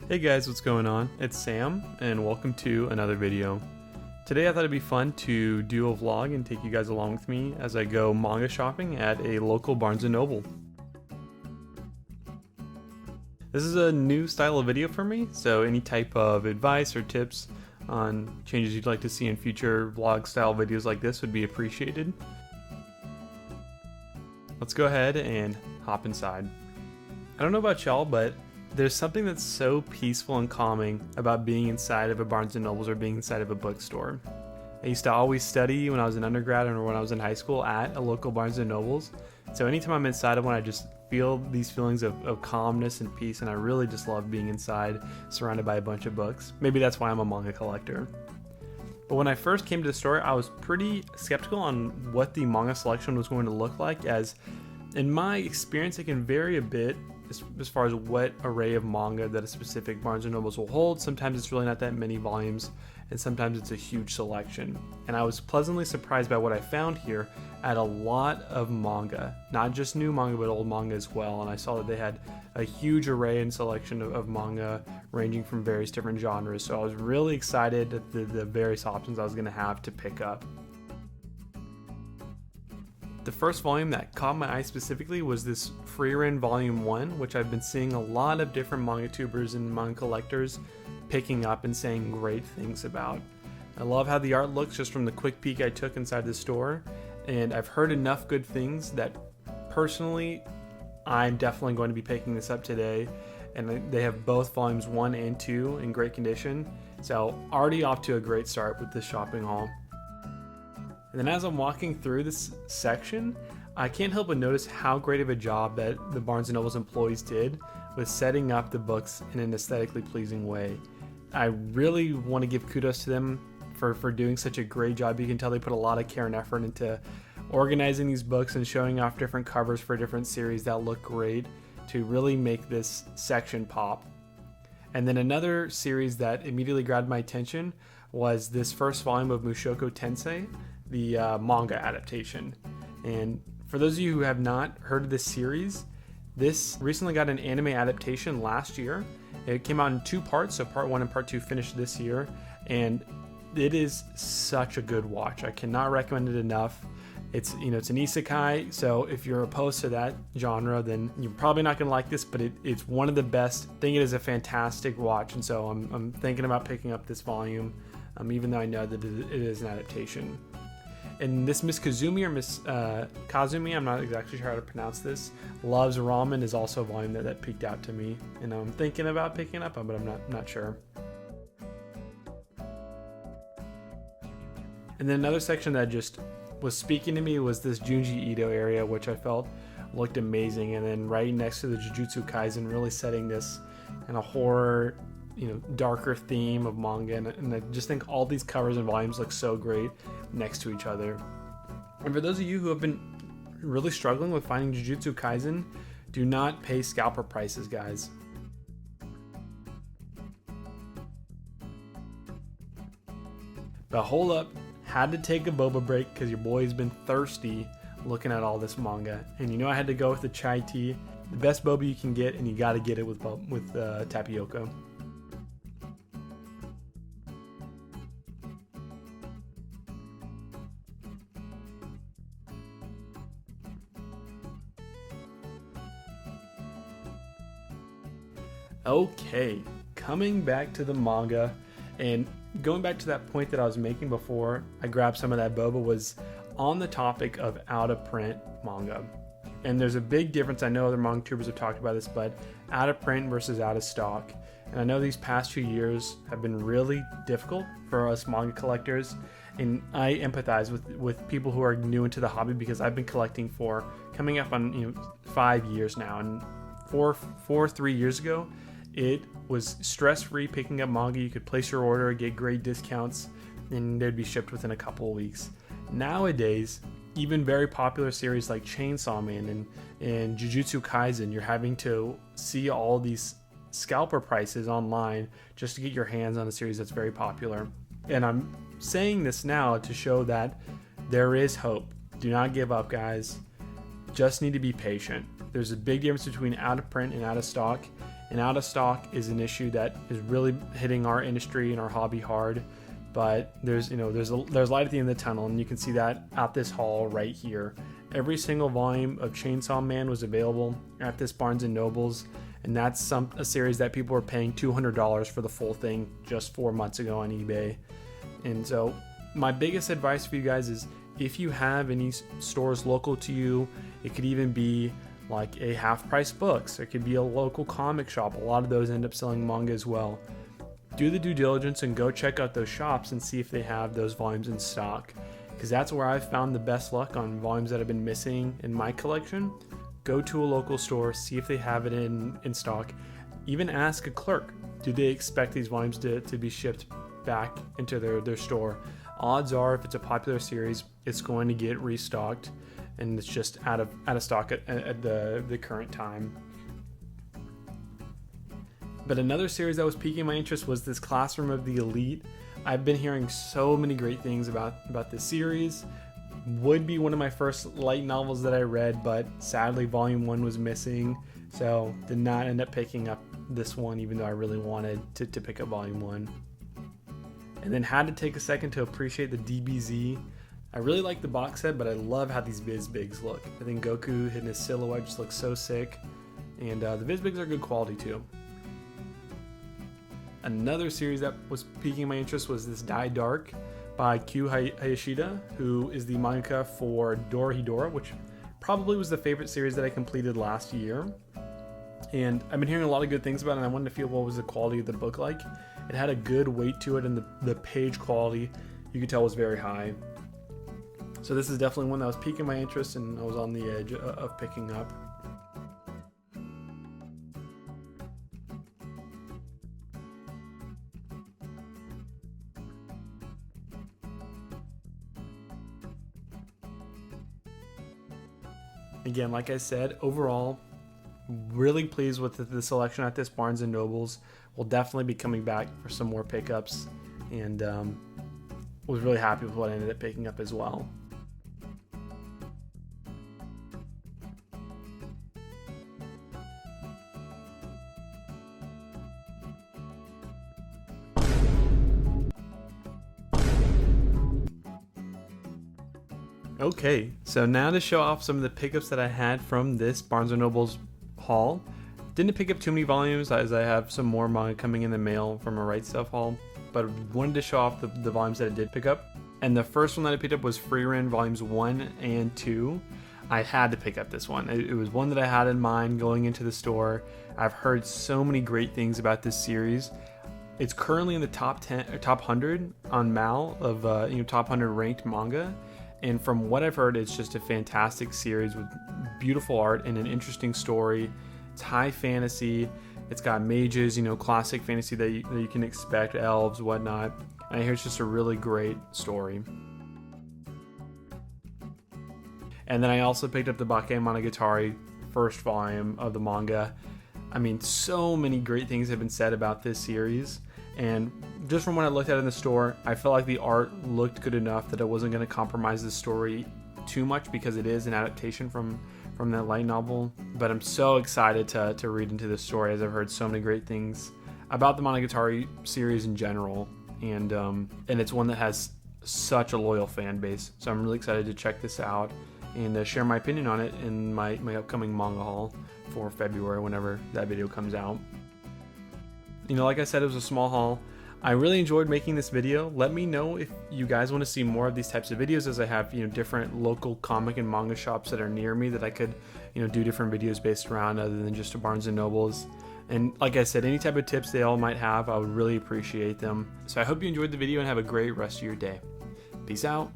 Hey guys, what's going on? It's Sam, and welcome to another video. Today I thought it'd be fun to do a vlog and take you guys along with me as I go manga shopping at a local Barnes & Noble. This is a new style of video for me, so any type of advice or tips on changes you'd like to see in future vlog style videos like this would be appreciated. Let's go ahead and hop inside. I don't know about y'all, but there's something that's so peaceful and calming about being inside of a Barnes & Nobles or being inside of a bookstore. I used to always study when I was an undergrad or when I was in high school at a local Barnes & Nobles. So anytime I'm inside of one, I just feel these feelings of calmness and peace, and I really just love being inside, surrounded by a bunch of books. Maybe that's why I'm a manga collector. But when I first came to the store, I was pretty skeptical on what the manga selection was going to look like, as in my experience it can vary a bit as far as what array of manga that a specific Barnes & Nobles will hold. Sometimes it's really not that many volumes, and sometimes it's a huge selection. And I was pleasantly surprised by what I found here at a lot of manga. Not just new manga, but old manga as well. And I saw that they had a huge array and selection of manga ranging from various different genres. So I was really excited at the various options I was going to have to pick up. The first volume that caught my eye specifically was this Freerin Volume 1, which I've been seeing a lot of different manga tubers and manga collectors picking up and saying great things about. I love how the art looks just from the quick peek I took inside the store, and I've heard enough good things that personally I'm definitely going to be picking this up today. And they have both volumes 1 and 2 in great condition, so already off to a great start with this shopping haul. And then as I'm walking through this section, I can't help but notice how great of a job that the Barnes & Noble's employees did with setting up the books in an aesthetically pleasing way. I really want to give kudos to them for doing such a great job. You can tell they put a lot of care and effort into organizing these books and showing off different covers for different series that look great to really make this section pop. And then another series that immediately grabbed my attention was this first volume of Mushoku Tensei, the manga adaptation. And for those of you who have not heard of this series, this recently got an anime adaptation last year. It came out in 2 parts, so part 1 and part 2 finished this year, and it is such a good watch. I cannot recommend it enough. It's an isekai, so if you're opposed to that genre, then you're probably not going to like this, but it's one of the best. I think it is a fantastic watch, and so I'm thinking about picking up this volume, even though I know that it is an adaptation. And this Miss Kazumi or Miss Kazumi, I'm not exactly sure how to pronounce this, Loves Ramen is also a volume that peeked out to me, and I'm thinking about picking up, but I'm not sure. And then another section that just was speaking to me was this Junji Ito area, which I felt looked amazing, and then right next to the Jujutsu Kaisen, really setting this kind of horror, darker theme of manga, and I just think all these covers and volumes look so great next to each other. And for those of you who have been really struggling with finding Jujutsu Kaisen, do not pay scalper prices, guys. But hold up, had to take a boba break because your boy's been thirsty looking at all this manga, and I had to go with the chai tea, the best boba you can get, and you got to get it with tapioca. Okay, coming back to the manga, and going back to that point that I was making before I grabbed some of that boba, was on the topic of out-of-print manga. And there's a big difference. I know other manga tubers have talked about this, but out-of-print versus out-of-stock. And I know these past 2 years have been really difficult for us manga collectors, and I empathize with people who are new into the hobby, because I've been collecting for coming up on 5 years now, and 3 years ago, it was stress-free picking up manga. You could place your order, get great discounts, and they'd be shipped within a couple of weeks. Nowadays, even very popular series like Chainsaw Man and Jujutsu Kaisen, you're having to see all these scalper prices online just to get your hands on a series that's very popular. And I'm saying this now to show that there is hope. Do not give up, guys. Just need to be patient. There's a big difference between out of print and out of stock, and out of stock is an issue that is really hitting our industry and our hobby hard. But there's light at the end of the tunnel, and you can see that at this haul right here. Every single volume of Chainsaw Man was available at this Barnes & Nobles, and that's a series that people were paying $200 for the full thing just 4 months ago on eBay. And so my biggest advice for you guys is, if you have any stores local to you, it could even be like a Half Price Books, it could be a local comic shop. A lot of those end up selling manga as well. Do the due diligence and go check out those shops and see if they have those volumes in stock, because that's where I've found the best luck on volumes that have been missing in my collection. Go to a local store, see if they have it in stock. Even ask a clerk, do they expect these volumes to be shipped back into their store? Odds are, if it's a popular series, it's going to get restocked, and it's just out of stock at the current time. But another series that was piquing my interest was this Classroom of the Elite. I've been hearing so many great things about this series. Would be one of my first light novels that I read, but sadly volume 1 was missing, so did not end up picking up this one, even though I really wanted to pick up volume 1. And then had to take a second to appreciate the DBZ. I really like the box set, but I love how these Vizbigs look. I think Goku in his silhouette just looks so sick, and the Vizbigs are good quality too. Another series that was piquing my interest was this Die Dark by Q Hayashida, who is the mangaka for Dorohedoro, which probably was the favorite series that I completed last year. And I've been hearing a lot of good things about it, and I wanted to feel what was the quality of the book like. It had a good weight to it, and the page quality, you could tell, was very high. So this is definitely one that was piquing my interest, and I was on the edge of picking up. Again, like I said, overall, really pleased with the selection at this Barnes & Nobles. We'll definitely be coming back for some more pickups, and was really happy with what I ended up picking up as well. Okay, so now to show off some of the pickups that I had from this Barnes & Noble's haul. Didn't pick up too many volumes, as I have some more manga coming in the mail from a Right Stuff haul, but wanted to show off the volumes that I did pick up. And the first one that I picked up was Frieren volumes 1 and 2. I had to pick up this one. It was one that I had in mind going into the store. I've heard so many great things about this series. It's currently in the top 10 or top 100 on Mal of top 100 ranked manga. And from what I've heard, it's just a fantastic series with beautiful art and an interesting story. It's high fantasy. It's got mages, classic fantasy that you can expect, elves, whatnot. And I hear it's just a really great story. And then I also picked up the Bakemonogatari first volume of the manga. I mean, so many great things have been said about this series. And just from what I looked at in the store, I felt like the art looked good enough that it wasn't going to compromise the story too much, because it is an adaptation from that light novel. But I'm so excited to read into this story, as I've heard so many great things about the Monogatari series in general. And it's one that has such a loyal fan base. So I'm really excited to check this out and share my opinion on it in my upcoming manga haul for February, whenever that video comes out. Like I said, it was a small haul. I really enjoyed making this video. Let me know if you guys want to see more of these types of videos, as I have different local comic and manga shops that are near me that I could do different videos based around, other than just a Barnes & Nobles. And like I said, any type of tips they all might have, I would really appreciate them. So I hope you enjoyed the video and have a great rest of your day. Peace out.